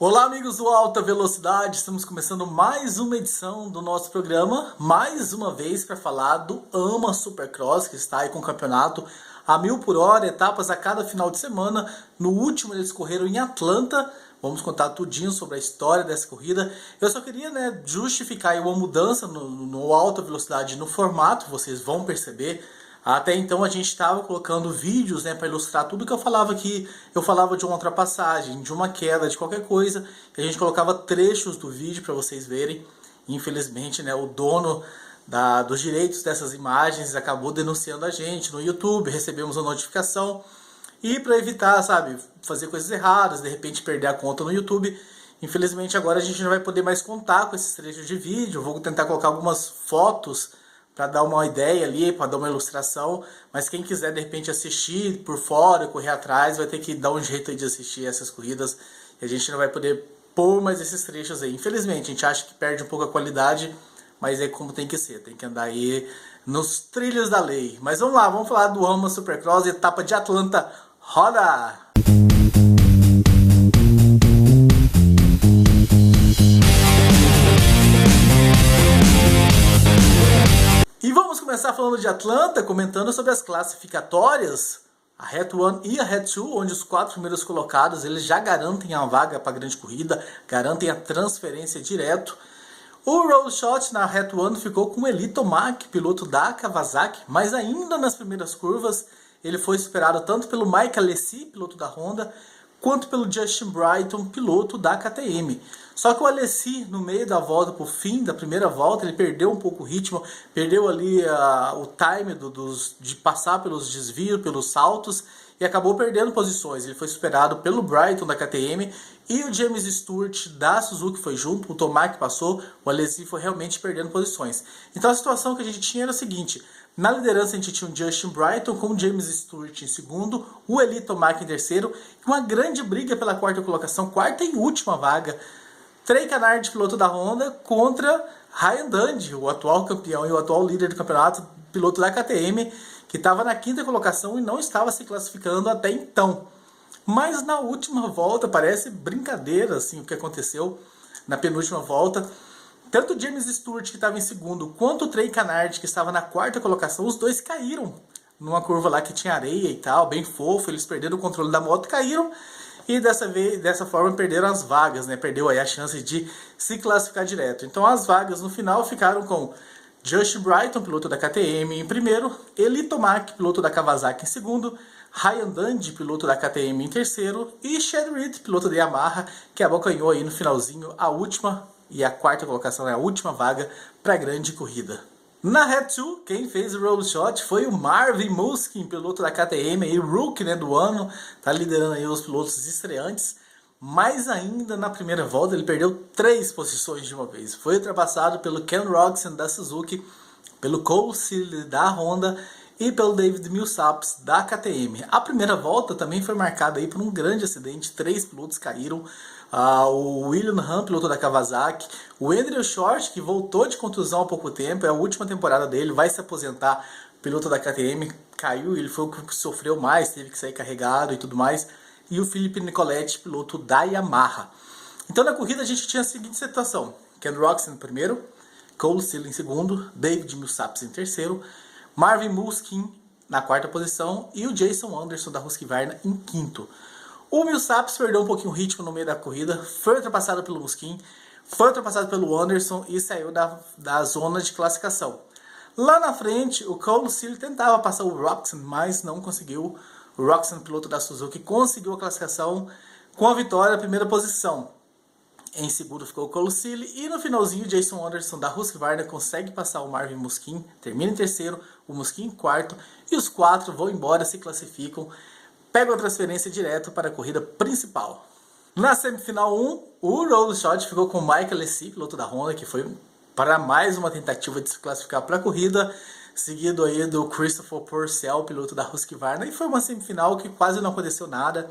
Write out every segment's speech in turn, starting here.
Olá amigos do Alta Velocidade, estamos começando mais uma edição do nosso programa, mais uma vez para falar do AMA Supercross, que está aí com o campeonato a 1000 por hora, etapas a cada final de semana. No último eles correram em Atlanta, vamos contar tudinho sobre a história dessa corrida. Eu só queria justificar aí uma mudança no Alta Velocidade no formato, vocês vão perceber. Até então a gente estava colocando vídeos para ilustrar tudo que eu falava aqui. Eu falava de uma ultrapassagem, de uma queda, de qualquer coisa. A gente colocava trechos do vídeo para vocês verem. Infelizmente, o dono dos direitos dessas imagens acabou denunciando a gente no YouTube. Recebemos uma notificação. E para evitar, fazer coisas erradas, de repente perder a conta no YouTube, infelizmente agora a gente não vai poder mais contar com esses trechos de vídeo. Vou tentar colocar algumas fotos para dar uma ideia ali, para dar uma ilustração, mas quem quiser de repente assistir por fora, correr atrás, vai ter que dar um jeito aí de assistir essas corridas, e a gente não vai poder pôr mais esses trechos aí. Infelizmente, a gente acha que perde um pouco a qualidade, mas é como tem que ser, tem que andar aí nos trilhos da lei. Mas vamos lá, vamos falar do AMA Supercross, etapa de Atlanta, roda! E vamos começar falando de Atlanta, comentando sobre as classificatórias, a Heat 1 e a Heat 2, onde os 4 primeiros colocados eles já garantem a vaga para a grande corrida, garantem a transferência direto. O roll shot na Heat 1 ficou com o Eli Tomac, piloto da Kawasaki, mas ainda nas primeiras curvas ele foi superado tanto pelo Mike Alessi, piloto da Honda, quanto pelo Justin Brighton, piloto da KTM. Só que o Alessi, no meio da volta, pro fim da primeira volta, ele perdeu um pouco o ritmo, perdeu ali o time de passar pelos desvios, pelos saltos, e acabou perdendo posições. Ele foi superado pelo Brighton da KTM e o James Stewart da Suzuki foi junto, o Tomac passou, o Alessi foi realmente perdendo posições. Então a situação que a gente tinha era a seguinte: na liderança a gente tinha o Justin Brighton com o James Stewart em segundo, o Eli Tomac em terceiro, e uma grande briga pela quarta colocação, quarta e última vaga. Trey Canard, piloto da Honda, contra Ryan Dungey, o atual campeão e o atual líder do campeonato, piloto da KTM, que estava na quinta colocação e não estava se classificando até então. Mas na última volta, parece brincadeira o que aconteceu na penúltima volta. Tanto o James Stewart, que estava em segundo, quanto o Trey Canard, que estava na quarta colocação, os dois caíram numa curva lá que tinha areia e tal, bem fofo. Eles perderam o controle da moto, caíram e dessa forma perderam as vagas, perdeu aí a chance de se classificar direto. Então as vagas no final ficaram com Justin Brighton, piloto da KTM, em primeiro, Eli Tomac, piloto da Kawasaki, em segundo, Ryan Dungey, piloto da KTM, em terceiro, e Chad Reed, piloto da Yamaha, que abocanhou aí no finalzinho a última e a quarta colocação, a última vaga para a grande corrida. Na Heat 2, quem fez o roll shot foi o Marvin Musquin, piloto da KTM, e rookie do ano, tá liderando aí os pilotos estreantes, mas ainda na primeira volta ele perdeu 3 posições de uma vez. Foi ultrapassado pelo Ken Roczen da Suzuki, pelo Cole Seely da Honda e pelo David Millsaps da KTM. A primeira volta também foi marcada aí por um grande acidente, 3 pilotos caíram. O William Hahn, piloto da Kawasaki, o Andrew Short, que voltou de contusão há pouco tempo, é a última temporada dele, vai se aposentar, piloto da KTM, caiu, ele foi o que sofreu mais, teve que sair carregado e tudo mais, e o Philippe Nicoletti, piloto da Yamaha. Então na corrida a gente tinha a seguinte situação: Ken Roczen em primeiro, Cole Seely em segundo, David Millsaps em terceiro, Marvin Musquin na quarta posição e o Jason Anderson da Husqvarna em quinto. O Millsaps perdeu um pouquinho o ritmo no meio da corrida, foi ultrapassado pelo Musquin, foi ultrapassado pelo Anderson e saiu da zona de classificação. Lá na frente, o Cole Seely tentava passar o Roczen, mas não conseguiu. O Roczen, piloto da Suzuki, conseguiu a classificação com a vitória na primeira posição. Em segundo ficou o Cole Seely e no finalzinho o Jason Anderson da Husqvarna consegue passar o Marvin Musquin, termina em terceiro, o Musquin em quarto, e os 4 vão embora, se classificam, pegam a transferência direto para a corrida principal. Na semifinal 1, o roll shot ficou com o Mike Alessi, piloto da Honda, que foi para mais uma tentativa de se classificar para a corrida, seguido aí do Christopher Purcell, piloto da Husqvarna, e foi uma semifinal que quase não aconteceu nada,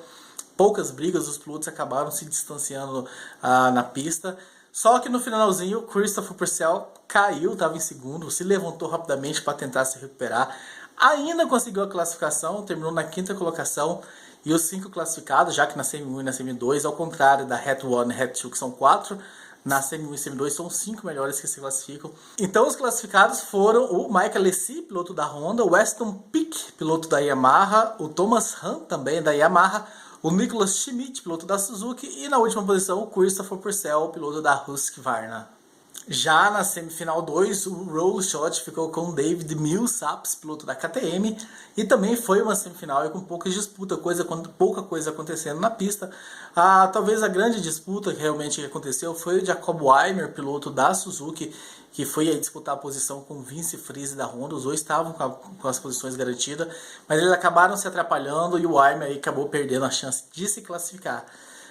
poucas brigas, os pilotos acabaram se distanciando na pista. Só que no finalzinho, o Christopher Purcell caiu, estava em segundo, se levantou rapidamente para tentar se recuperar. Ainda conseguiu a classificação, terminou na quinta colocação e os 5 classificados, já que na Semi 1 e na Semi 2, ao contrário da Hat 1 e Hat 2, que são 4, na Semi 1 e Semi 2 são 5 melhores que se classificam. Então os classificados foram o Michael Alesi, piloto da Honda, o Weston Pick, piloto da Yamaha, o Thomas Hunt, também da Yamaha, o Nicholas Schmidt, piloto da Suzuki, e na última posição o Christopher Purcell, piloto da Husqvarna. Já na semifinal 2, o roll shot ficou com David Millsaps, piloto da KTM, e também foi uma semifinal com pouca disputa, pouca coisa acontecendo na pista. Talvez a grande disputa que realmente aconteceu foi o Jacob Weimer, piloto da Suzuki, que foi aí disputar a posição com o Vince Friese da Honda. Os dois estavam com as posições garantidas, mas eles acabaram se atrapalhando e o Weimer aí acabou perdendo a chance de se classificar.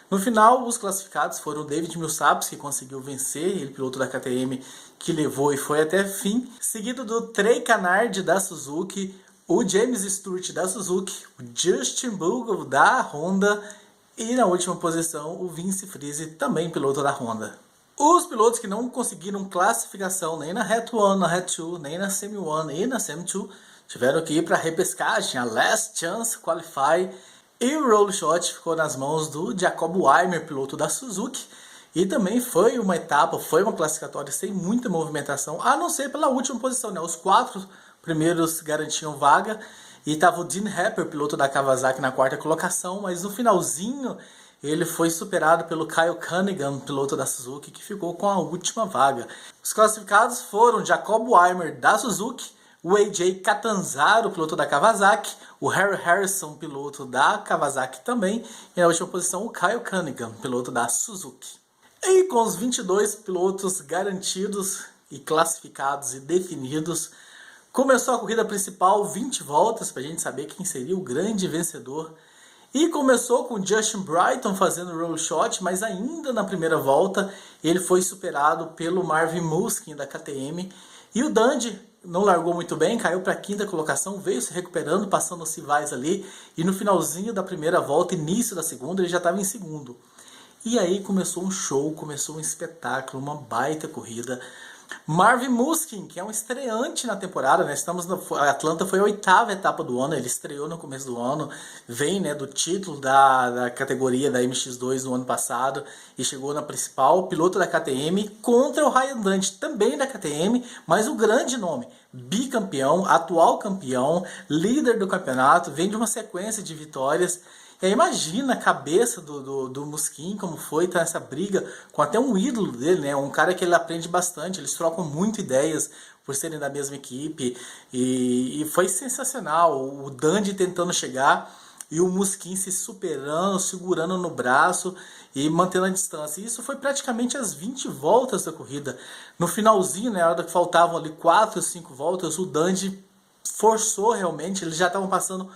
No final, os classificados foram o David Millsaps, que conseguiu vencer, ele piloto da KTM, que levou e foi até fim, seguido do Trey Canard da Suzuki, o James Stewart da Suzuki, o Justin Bogle da Honda e na última posição o Vince Friese, também piloto da Honda. Os pilotos que não conseguiram classificação nem na Hat 1, na Hat 2, nem na Semi 1 e na Semi 2 tiveram que ir para a repescagem, a Last Chance Qualify. E o roll shot ficou nas mãos do Jacob Weimer, piloto da Suzuki. E também foi uma etapa, foi uma classificatória sem muita movimentação, a não ser pela última posição, né? Os 4 primeiros garantiam vaga. E estava o Dean Happer, piloto da Kawasaki, na 4ª colocação. Mas no finalzinho ele foi superado pelo Kyle Cunningham, piloto da Suzuki, que ficou com a última vaga. Os classificados foram Jacob Weimer da Suzuki, o AJ Catanzaro, piloto da Kawasaki, o Harry Harrison, piloto da Kawasaki também, e na última posição o Kyle Cunningham, piloto da Suzuki. E com os 22 pilotos garantidos e classificados e definidos, começou a corrida principal, 20 voltas, para a gente saber quem seria o grande vencedor. E começou com Justin Brighton fazendo roll shot, mas ainda na primeira volta ele foi superado pelo Marvin Musquin da KTM, e o Dundee não largou muito bem, caiu para a 5ª colocação, veio se recuperando, passando os rivais ali, e no finalzinho da primeira volta, início da segunda, ele já estava em segundo. E aí começou um show, começou um espetáculo, uma baita corrida. Marvin Musquin, que é um estreante na temporada, né? A Atlanta foi a 8ª etapa do ano, ele estreou no começo do ano, vem, né, do título da categoria da MX2 no ano passado e chegou na principal, piloto da KTM, contra o Ryan Dundee, também da KTM, mas o grande nome, bicampeão, atual campeão, líder do campeonato, vem de uma sequência de vitórias. E aí imagina a cabeça do Musquin, como foi estar nessa briga com até um ídolo dele, né? Um cara que ele aprende bastante, eles trocam muito ideias por serem da mesma equipe. E foi sensacional, o Dundee tentando chegar e o Musquin se superando, segurando no braço e mantendo a distância. Isso foi praticamente as 20 voltas da corrida. No finalzinho, na hora que faltavam ali 4 ou 5 voltas, o Dundee forçou realmente, eles já estavam passando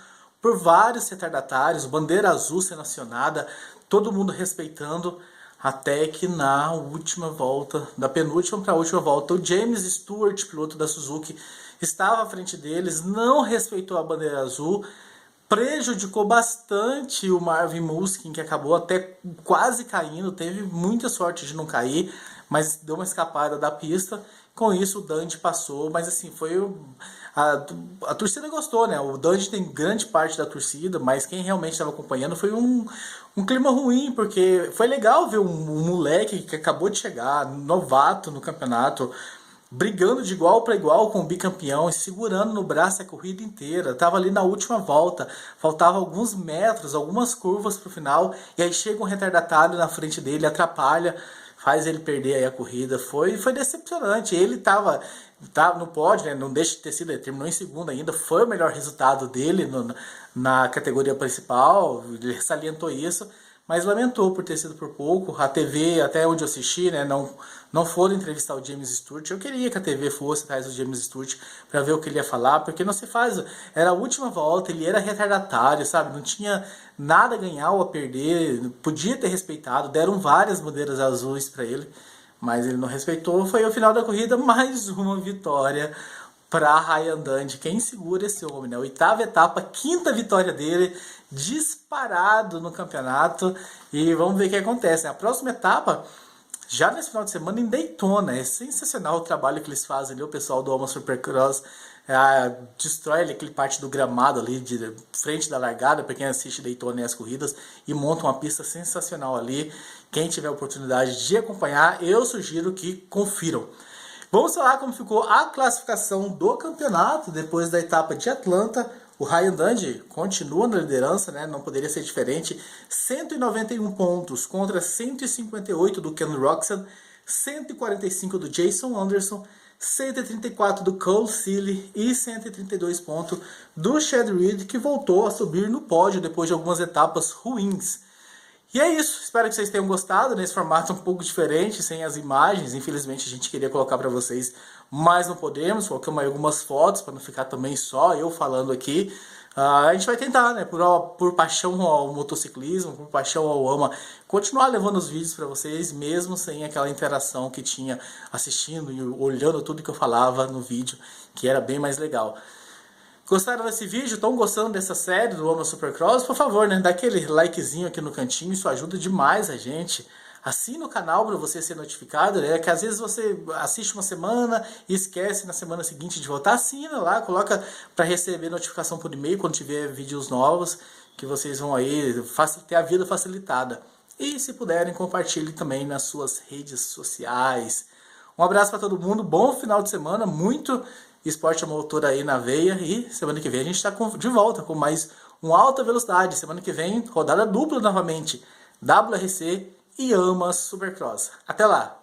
por vários retardatários, bandeira azul sendo acionada, todo mundo respeitando, até que na última volta, da penúltima para a última volta, o James Stewart, piloto da Suzuki, estava à frente deles, não respeitou a bandeira azul, prejudicou bastante o Marvin Musquin, que acabou até quase caindo, teve muita sorte de não cair, mas deu uma escapada da pista. Com isso o Dundee passou, mas assim, a torcida gostou, né? O Dundee tem grande parte da torcida, mas quem realmente estava acompanhando foi um clima ruim, porque foi legal ver um moleque que acabou de chegar, novato no campeonato, brigando de igual para igual com o bicampeão e segurando no braço a corrida inteira. Tava ali na última volta, faltava alguns metros, algumas curvas para o final, e aí chega um retardatário na frente dele, atrapalha, faz ele perder aí a corrida. Foi decepcionante. Ele tava no pódio, né? Não deixa de ter sido, ele terminou em segundo ainda, foi o melhor resultado dele na categoria principal, ele salientou isso, mas lamentou por ter sido por pouco. A TV, até onde eu assisti, né, não foram entrevistar o James Stewart. Eu queria que a TV fosse atrás do James Stewart para ver o que ele ia falar, porque não se faz, era a última volta, ele era retardatário, sabe, não tinha nada a ganhar ou a perder, podia ter respeitado, deram várias bandeiras azuis para ele, mas ele não respeitou. Foi o final da corrida, mais uma vitória para Ryan Dundee. Quem segura esse homem, né? 8ª etapa, 5ª vitória dele, disparado no campeonato. E vamos ver o que acontece, né? A próxima etapa, já nesse final de semana, em Daytona. É sensacional o trabalho que eles fazem ali, o pessoal do Alma Supercross. destrói ali aquele parte do gramado ali de frente da largada, para quem assiste Daytona e as corridas, e monta uma pista sensacional ali. Quem tiver a oportunidade de acompanhar, eu sugiro que confiram. Vamos falar como ficou a classificação do campeonato depois da etapa de Atlanta. O Ryan Dungey continua na liderança, né? Não poderia ser diferente. 191 pontos contra 158 do Ken Roczen, 145 do Jason Anderson, 134 do Cole Seely e 132 pontos do Chad Reed, que voltou a subir no pódio depois de algumas etapas ruins. E é isso, espero que vocês tenham gostado nesse formato um pouco diferente, sem as imagens. Infelizmente a gente queria colocar para vocês, mas não podemos. Colocamos algumas fotos para não ficar também só eu falando aqui. A gente vai tentar, né, por paixão ao motociclismo, por paixão ao AMA, continuar levando os vídeos para vocês, mesmo sem aquela interação que tinha assistindo e olhando tudo que eu falava no vídeo, que era bem mais legal. Gostaram desse vídeo? Estão gostando dessa série do AMA Supercross? Por favor, né, dá aquele likezinho aqui no cantinho, isso ajuda demais a gente. Assina o canal para você ser notificado, né? Que às vezes você assiste uma semana e esquece na semana seguinte de voltar. Assina lá, coloca para receber notificação por e-mail quando tiver vídeos novos, que vocês vão aí ter a vida facilitada. E se puderem, compartilhe também nas suas redes sociais. Um abraço para todo mundo, bom final de semana, muito esporte a motor aí na veia, e semana que vem a gente está de volta com mais um Alta Velocidade. Semana que vem, rodada dupla novamente, WRC e AMA Supercross. Até lá!